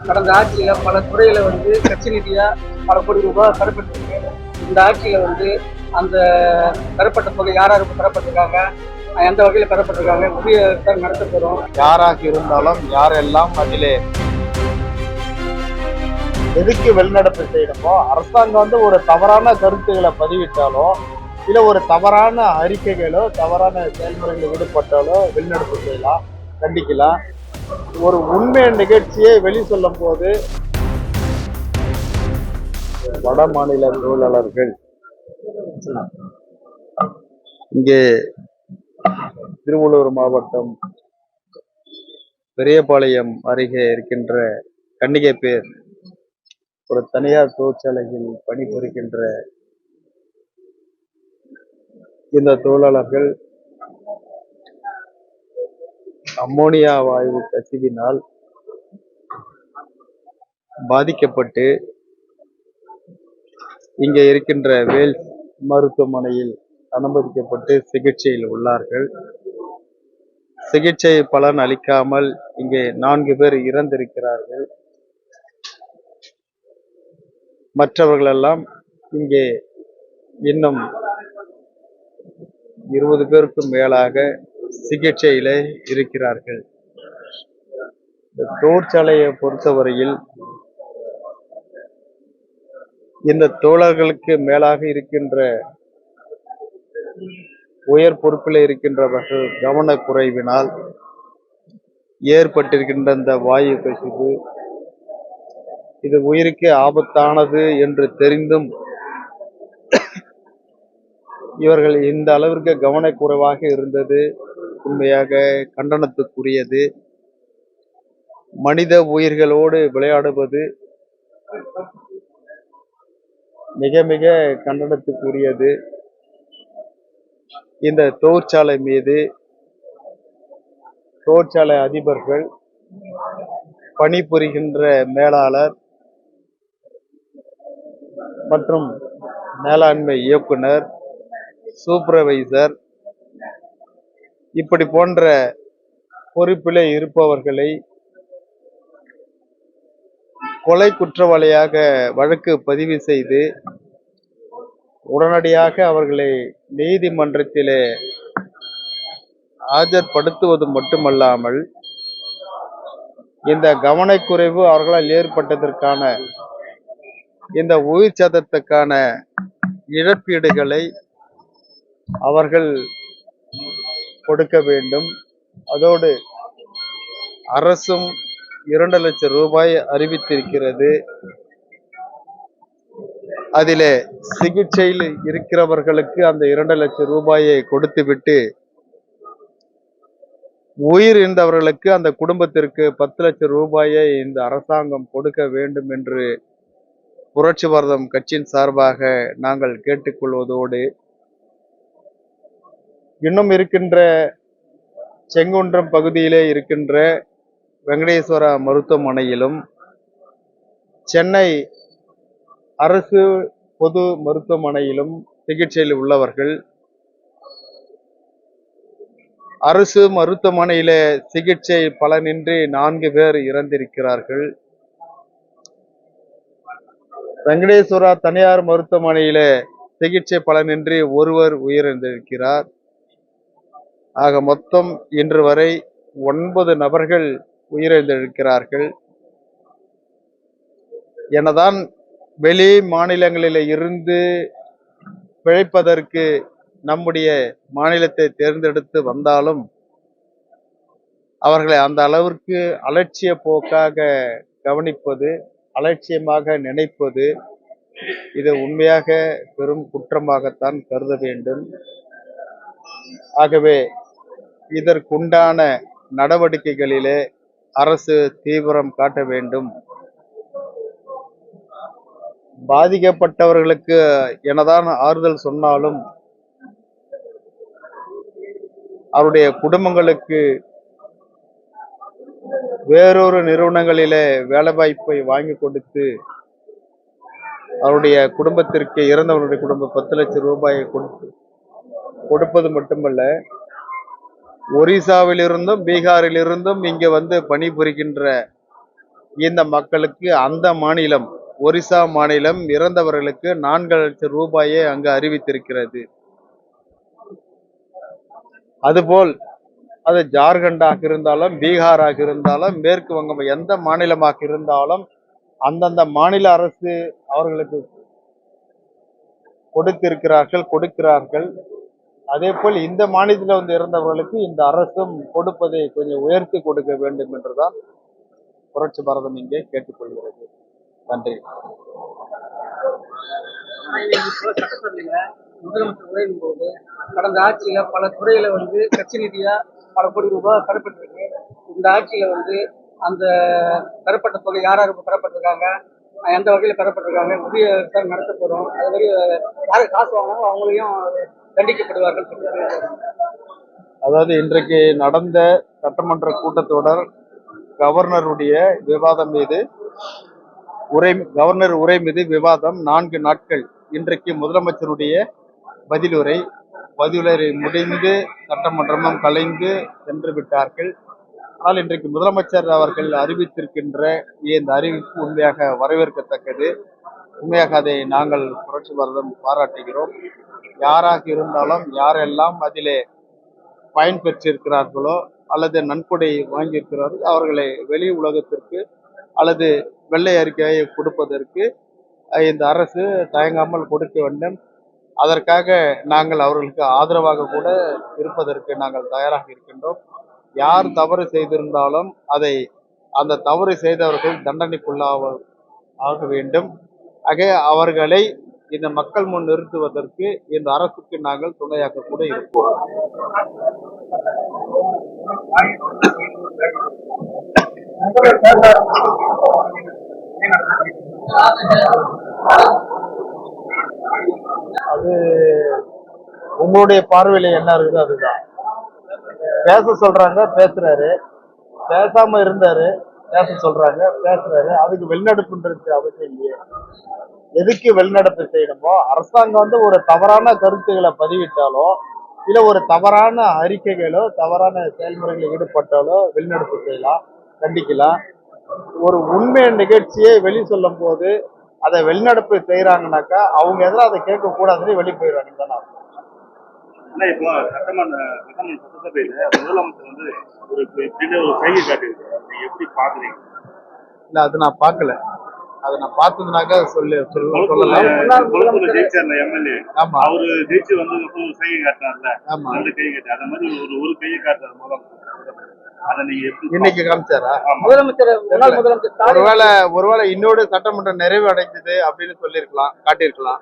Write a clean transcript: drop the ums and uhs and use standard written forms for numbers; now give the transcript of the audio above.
கடந்த ஆட்சியில பல துறையில கட்சி ரீதியா பல கோடி ரூபாய் பெறப்பட்டிருக்கு. இந்த ஆட்சியில அந்த பெறப்பட்ட தொகை யார் யாருக்கு பெறப்பட்டிருக்காங்க, எந்த வகையில பெறப்பட்டிருக்காங்க, புதிய நடத்த போறோம். யாராக இருந்தாலும் யாரெல்லாம் அதிலே எதுக்கு வெளிநடப்பு செய்யணுமோ, அரசாங்கம் ஒரு தவறான கருத்துக்களை பதிவிட்டாலோ இல்ல ஒரு தவறான அறிக்கைகளோ தவறான செயல்முறைகளில் ஈடுபட்டாலோ வெளிநடப்பு செய்யலாம், கண்டிக்கலாம். ஒரு உண்மை நிகழ்ச்சியை வெளி சொல்லும் போது வட மாநில தொழிலாளர்கள் இங்கே திருவள்ளூர் மாவட்டம் பெரியபாளையம் அருகே இருக்கின்ற கன்னிகைப்பேர் ஒரு தனியார் தொழிற்சாலையில் பணிபுரிகின்ற இந்த தொழிலாளர்கள் அம்மோனியா வாயு கசிவினால் பாதிக்கப்பட்டு இங்கே இருக்கின்ற வேல்ஸ் மருத்துவமனையில் அனுமதிக்கப்பட்டு சிகிச்சையில் உள்ளார்கள். சிகிச்சை பலன் அளிக்காமல் இங்கே 4 பேர் இறந்திருக்கிறார்கள். மற்றவர்களெல்லாம் இங்கே இன்னும் 20 பேருக்கும் மேலாக சிகிச்சையிலே இருக்கிறார்கள். இந்த தொழிற்சாலையை பொறுத்தவரையில் இந்த தோழர்களுக்கு மேலாக இருக்கின்ற உயர் பொறுப்பில் இருக்கின்றவர்கள் கவனக்குறைவினால் ஏற்பட்டிருக்கின்ற இந்த வாயு கசிவு இது உயிருக்கு ஆபத்தானது என்று தெரிந்தும் இவர்கள் இந்த அளவிற்கு கவனக்குறைவாக இருந்தது உண்மையாக கண்டனத்துக்குரியது. மனித உயிர்களோடு விளையாடுவது மிக மிக கண்டனத்துக்குரியது. இந்த தொழிற்சாலை மீது தொழிற்சாலை அதிபர்கள், பணிபுரிகின்ற மேலாளர் மற்றும் மேலாண்மை இயக்குனர், சூப்பர்வைசர் இப்படி போன்ற பொறுப்பிலே இருப்பவர்களை கொலை குற்றவாளியாக வழக்கு பதிவு செய்து உடனடியாக அவர்களை நீதிமன்றத்திலே ஆஜர்படுத்துவது மட்டுமல்லாமல் இந்த கவனக்குறைவு அவர்களால் ஏற்பட்டதற்கான இந்த உயிர் சேதத்துக்கான இழப்பீடுகளை அவர்கள் கொடுக்க வேண்டும். அதோடு அரசும் 2 லட்சம் ரூபாய் அறிவித்திருக்கிறது. அதிலே சிகிச்சையில் இருக்கிறவர்களுக்கு அந்த 2 லட்சம் ரூபாயை கொடுத்துவிட்டு உயிர் இருந்தவர்களுக்கு அந்த குடும்பத்திற்கு 10 லட்சம் ரூபாயை இந்த அரசாங்கம் கொடுக்க வேண்டும் என்று புரட்சி பாரதம் கட்சியின் சார்பாக நாங்கள் கேட்டுக்கொள்வதோடு, இன்னும் இருக்கின்ற செங்குன்றம் பகுதியிலே இருக்கின்ற வெங்கடேஸ்வரா மருத்துவமனையிலும் சென்னை அரசு பொது மருத்துவமனையிலும் சிகிச்சையில் உள்ளவர்கள், அரசு மருத்துவமனையில சிகிச்சை பலனின்றி 4 பேர் இறந்திருக்கிறார்கள். வெங்கடேஸ்வரா தனியார் மருத்துவமனையில சிகிச்சை பலனின்றி ஒருவர் உயிரிழந்திருக்கிறார். ஆக மொத்தம் இன்று வரை 9 நபர்கள் உயிரிழந்திருக்கிறார்கள். எனதான் வெளி மாநிலங்களில் இருந்து பிழைப்பதற்கு நம்முடைய மாநிலத்தை தேர்ந்தெடுத்து வந்தாலும் அவர்களை அந்த அளவிற்கு அலட்சிய போக்காக கவனிப்பது, அலட்சியமாக நினைப்பது இது உண்மையாக பெரும் குற்றமாகத்தான் கருத வேண்டும். ஆகவே இதற்குண்டான நடவடிக்கைகளிலே அரசு தீவிரம் காட்ட வேண்டும். பாதிக்கப்பட்டவர்களுக்கு என்னதான் ஆறுதல் சொன்னாலும் அவருடைய குடும்பங்களுக்கு வேறொரு நிறுவனங்களிலே வேலை வாய்ப்பை வாங்கி கொடுத்து அவருடைய குடும்பத்திற்கு, இறந்தவருடைய குடும்பம் 10 லட்சம் ரூபாயை கொடுப்பது மட்டுமல்ல, ஒரிசாவிலிருந்தும் பீகாரிலிருந்தும் இங்கே பணிபுரிகின்ற இந்த மக்களுக்கு அந்த மாநிலம் ஒரிசா மாநிலம் இறந்தவர்களுக்கு 4,00,000 ரூபாயை அங்கு அறிவித்திருக்கிறது. அதுபோல் அது ஜார்க்கண்டாக இருந்தாலும் பீகாராக இருந்தாலும் மேற்கு வங்கம் எந்த மாநிலமாக இருந்தாலும் அந்தந்த மாநில அரசு அவர்களுக்கு கொடுக்கிறார்கள். அதே போல் இந்த மாநிலத்தில் வந்து இறந்தவர்களுக்கு இந்த அரசும் கொடுப்பதை கொஞ்சம் உயர்த்தி கொடுக்க வேண்டும் என்றுதான் புரட்சி பாரதம் இங்கே கேட்டுக்கொள்கிறது. நன்றி. சட்டசபையில முதலமைச்சர் உரையின் போது கடந்த ஆட்சியில பல துறையில வந்து கட்சி ரீதியா பல கோடி ரூபாய் பெறப்பட்டிருக்கு. இந்த ஆட்சியில வந்து அந்த பெறப்பட்ட தொகை யார் யாருக்கு பெறப்பட்டிருக்காங்க, எந்த வகையில பெறப்பட்டிருக்காங்க, உரிய விசாரணை நடத்த போறோம். அது மாதிரி யாரு காசு வாங்கினாலும் அவங்களையும் தண்டிக்கப்படுவார்கள். அதாவது இன்றைக்கு நடந்த சட்டமன்ற கூட்டத்தொடர் கவர்னருடைய விவாதம் மீது கவர்னர் உரை மீது விவாதம் 4 நாட்கள். இன்றைக்கு முதலமைச்சருடைய பதிலுரை முடிந்து சட்டமன்றமும் கலைந்து சென்று விட்டார்கள். ஆனால் இன்றைக்கு முதலமைச்சர் அவர்கள் அறிவித்திருக்கின்ற இந்த அறிவிப்பு உண்மையாக வரவேற்கத்தக்கது. உண்மையாக அதை நாங்கள் புரட்சி பாரதம் பாராட்டுகிறோம். யாராக இருந்தாலும் யாரெல்லாம் அதிலே பயன் பெற்றிருக்கிறார்களோ அல்லது நன்கொடை வாங்கியிருக்கிறார்கள் அவர்களை வெளி உலகத்திற்கு அல்லது வெள்ளை அறிக்கையை கொடுப்பதற்கு இந்த அரசு தயங்காமல் கொடுக்க வேண்டும். அதற்காக நாங்கள் அவர்களுக்கு ஆதரவாக கூட இருப்பதற்கு நாங்கள் தயாராக இருக்கின்றோம். யார் தவறு செய்திருந்தாலும் அந்த தவறு செய்தவர்கள் தண்டனைக்குள்ளாக வேண்டும். ஆக அவர்களை இந்த மக்கள் முன் நிறுத்துவதற்கு இந்த அரசுக்கு நாங்கள் துணையாக கூட இருப்போம். அது உங்களுடைய பார்வையில என்ன இருக்குது அதுதான். பேச சொல்றாங்க, பேசுறாரு. பேசாம இருந்தாரு, பேச சொல்றாங்க, பேசுறாரு. அதுக்கு வெளிநடப்புன்றது அவசியம் இல்லையே. எதுக்கு வெளிநடப்பு செய்யணுமோ? அரசாங்கம் வந்து ஒரு தவறான கருத்துக்களை பதிவிட்டாலோ இல்ல ஒரு தவறான அறிக்கைகளோ தவறான செயல்முறைகளில் ஈடுபட்டாலோ வெளிநடப்பு செய்யலாம், கண்டிக்கலாம். ஒரு உண்மை நிகழ்ச்சியை வெளி சொல்லும் போது அதை வெளிநடப்பு செய்யறாங்கனாக்கா அவங்க எதிராக அதை கேட்க கூடாதுன்னு வெளியே போயிடுறாங்க தானே. இப்போ சட்டசபையில முதலமைச்சர் வந்து ஒரு கையை காட்டியிருக்காரு. எப்படி பாக்குறீங்க? இல்ல அது நான் பார்க்கல. அதை நான் பார்த்ததுனாக்கா சொல்லலாம். எம்எல்ஏ அவரு ஜெயிச்சு வந்து கையை காட்டுறாருல, அந்த கையை காட்டு அந்த மாதிரி ஒரு கையை காட்டுறாரு முதலமைச்சர். அதை நீங்க இன்னைக்கு காமிச்சாரா? முதலமைச்சர் ஒருவேளை இன்னொரு சட்டமன்றம் நிறைவு அடைஞ்சது அப்படின்னு சொல்லியிருக்கலாம், காட்டியிருக்கலாம்.